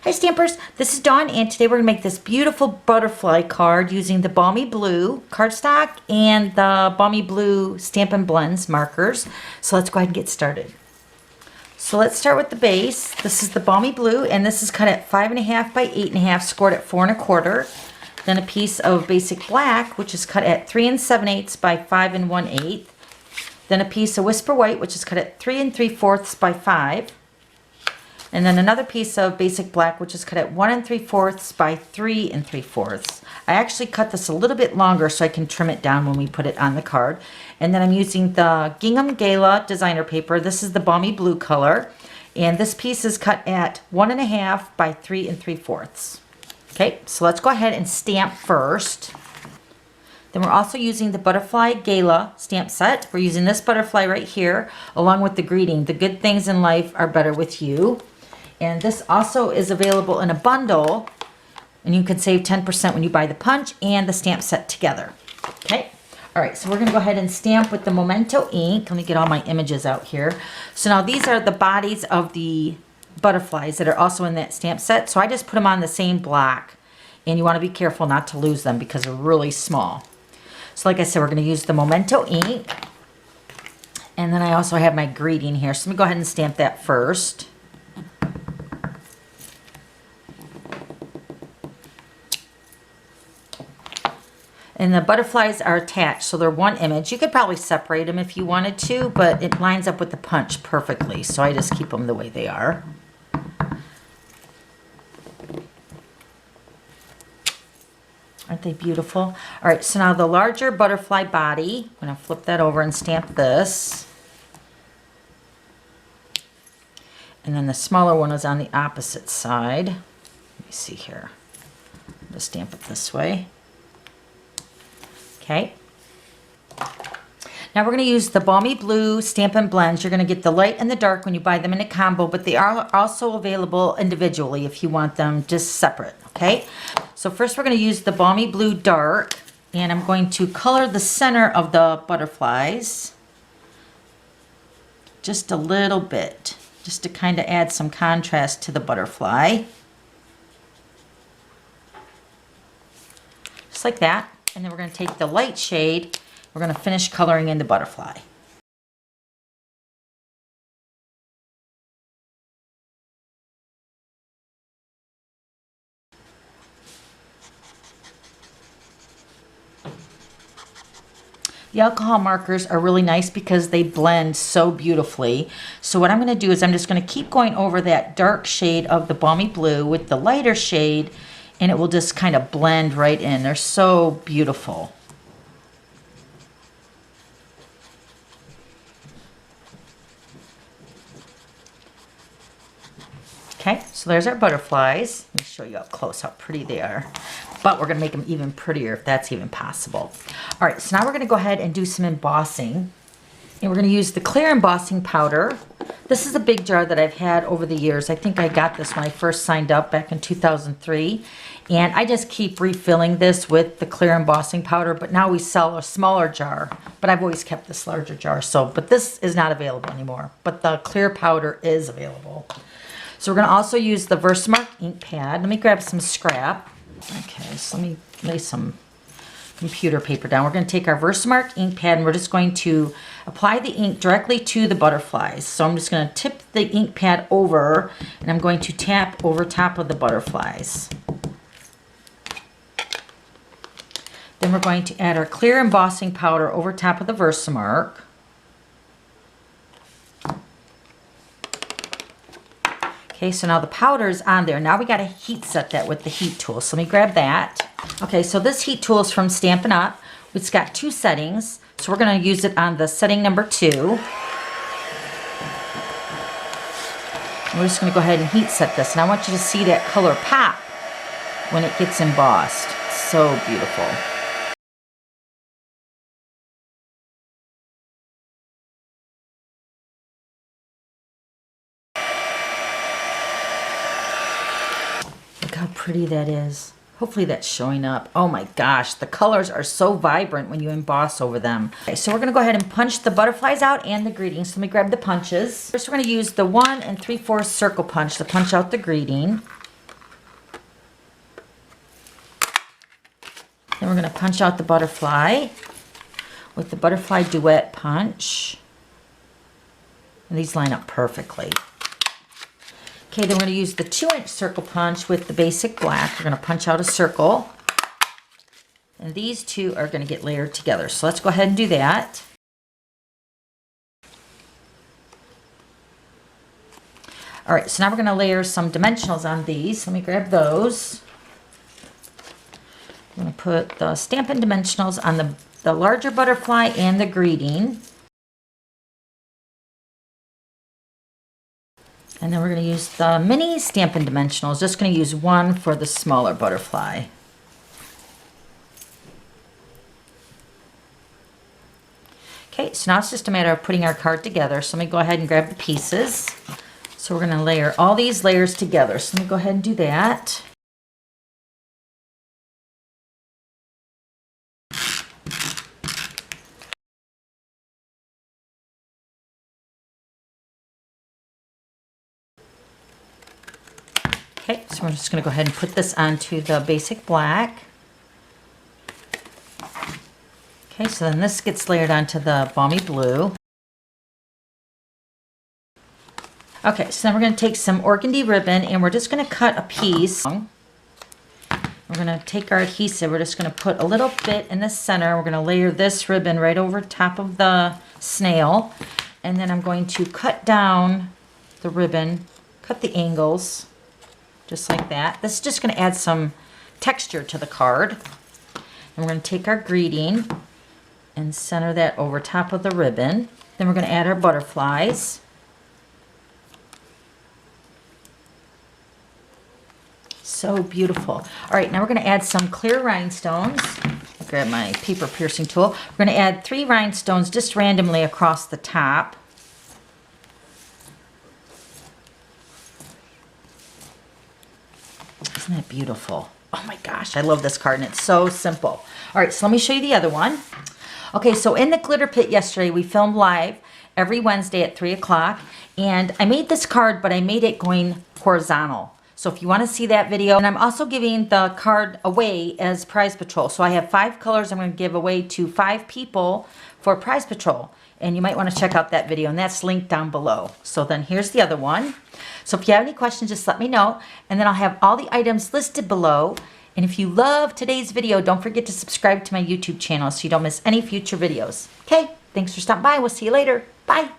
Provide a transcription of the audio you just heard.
Hi Stampers, this is Dawn and today we're going to make this beautiful butterfly card using the Balmy Blue cardstock and the Balmy Blue Stampin' Blends markers. So let's go ahead and get started. So let's start with the base. This is the Balmy Blue and this is cut at 5.5 by 8.5, scored at 4 1/4. Then a piece of basic black, which is cut at 3 7/8 by 5 1/8. Then a piece of Whisper White, which is cut at 3 3/4 by 5. And then another piece of basic black, which is cut at 1 3/4 by 3 3/4. I actually cut this a little bit longer so I can trim it down when we put it on the card. And then I'm using the Gingham Gala designer paper. This is the Balmy Blue color. And this piece is cut at 1 1/2 by 3 3/4. Okay, so let's go ahead and stamp first. Then we're also using the Butterfly Gala stamp set. We're using this butterfly right here, along with the greeting, "The good things in life are better with you." And this also is available in a bundle, and you can save 10% when you buy the punch and the stamp set together. Okay, all right, so we're gonna go ahead and stamp with the Memento ink. Let me get all my images out here. So now these are the bodies of the butterflies that are also in that stamp set. So I just put them on the same block, and you wanna be careful not to lose them because they're really small. So like I said, we're gonna use the Memento ink. And then I also have my greeting here. So let me go ahead and stamp that first. And the butterflies are attached, so they're one image. You could probably separate them if you wanted to, but it lines up with the punch perfectly. So I just keep them the way they are. Aren't they beautiful? All right, so now the larger butterfly body, I'm gonna flip that over and stamp this. And then the smaller one is on the opposite side. Let me see here. Just stamp it this way. Okay. Now we're going to use the Balmy Blue Stampin' Blends. You're going to get the light and the dark when you buy them in a combo, but they are also available individually if you want them just separate. Okay. So first we're going to use the Balmy Blue Dark, and I'm going to color the center of the butterflies just a little bit, just to kind of add some contrast to the butterfly. Just like that. And then we're going to take the light shade, we're going to finish coloring in the butterfly. The alcohol markers are really nice because they blend so beautifully. So what I'm going to do is I'm just going to keep going over that dark shade of the Balmy Blue with the lighter shade, and it will just kind of blend right in. They're so beautiful. Okay, so there's our butterflies. Let me show you up close how pretty they are. But we're gonna make them even prettier if that's even possible. All right, so now we're gonna go ahead and do some embossing. And we're gonna use the clear embossing powder. This is a big jar that I've had over the years. I think I got this when I first signed up back in 2003. And I just keep refilling this with the clear embossing powder, but now we sell a smaller jar. But I've always kept this larger jar, but this is not available anymore. But the clear powder is available. So we're gonna also use the Versamark ink pad. Let me grab some scrap. Okay, so let me lay some computer paper down. We're going to take our Versamark ink pad and we're just going to apply the ink directly to the butterflies. So I'm just going to tip the ink pad over and I'm going to tap over top of the butterflies. Then we're going to add our clear embossing powder over top of the Versamark. Okay, so now the powder is on there. Now we got to heat set that with the heat tool. So let me grab that. Okay, so this heat tool is from Stampin' Up. It's got 2 settings. So we're going to use it on the setting number 2. And we're just going to go ahead and heat set this. And I want you to see that color pop when it gets embossed. It's so beautiful. Look how pretty that is. Hopefully that's showing up. Oh my gosh, the colors are so vibrant when you emboss over them. Okay, so we're gonna go ahead and punch the butterflies out and the greetings. So let me grab the punches. First we're gonna use the 1 3/4 circle punch to punch out the greeting. Then we're going to punch out the butterfly with the butterfly duet punch. And these line up perfectly. Okay, then we're going to use the 2-inch circle punch with the basic black. We're going to punch out a circle. And these two are going to get layered together. So let's go ahead and do that. All right, so now we're going to layer some dimensionals on these. Let me grab those. I'm going to put the Stampin' Dimensionals on the larger butterfly and the greeting. And then we're going to use the mini Stampin' Dimensionals. Just going to use one for the smaller butterfly. Okay, so now it's just a matter of putting our card together. So let me go ahead and grab the pieces. So we're going to layer all these layers together. So let me go ahead and do that. Okay, so we're just going to go ahead and put this onto the basic black. Okay, so then this gets layered onto the balmy blue. Okay, so then we're going to take some organdy ribbon and we're just going to cut a piece. We're going to take our adhesive, we're just going to put a little bit in the center. We're going to layer this ribbon right over top of the snail. And then I'm going to cut down the ribbon, cut the angles, just like that. This is just going to add some texture to the card. And we're going to take our greeting and center that over top of the ribbon. Then we're going to add our butterflies. So beautiful. All right, now we're going to add some clear rhinestones. I'll grab my paper piercing tool. We're going to add 3 rhinestones just randomly across the top. Isn't that beautiful? Oh my gosh, I love this card and it's so simple. All right, so let me show you the other one. Okay, so in the glitter pit yesterday, we filmed live every Wednesday at 3 o'clock. And I made this card, but I made it going horizontal. So if you want to see that video, and I'm also giving the card away as Prize Patrol. So I have 5 colors I'm going to give away to 5 people for Prize Patrol. And you might want to check out that video, and that's linked down below. So then here's the other one. So if you have any questions, just let me know. And then I'll have all the items listed below. And if you love today's video, don't forget to subscribe to my YouTube channel so you don't miss any future videos. Okay, thanks for stopping by. We'll see you later. Bye.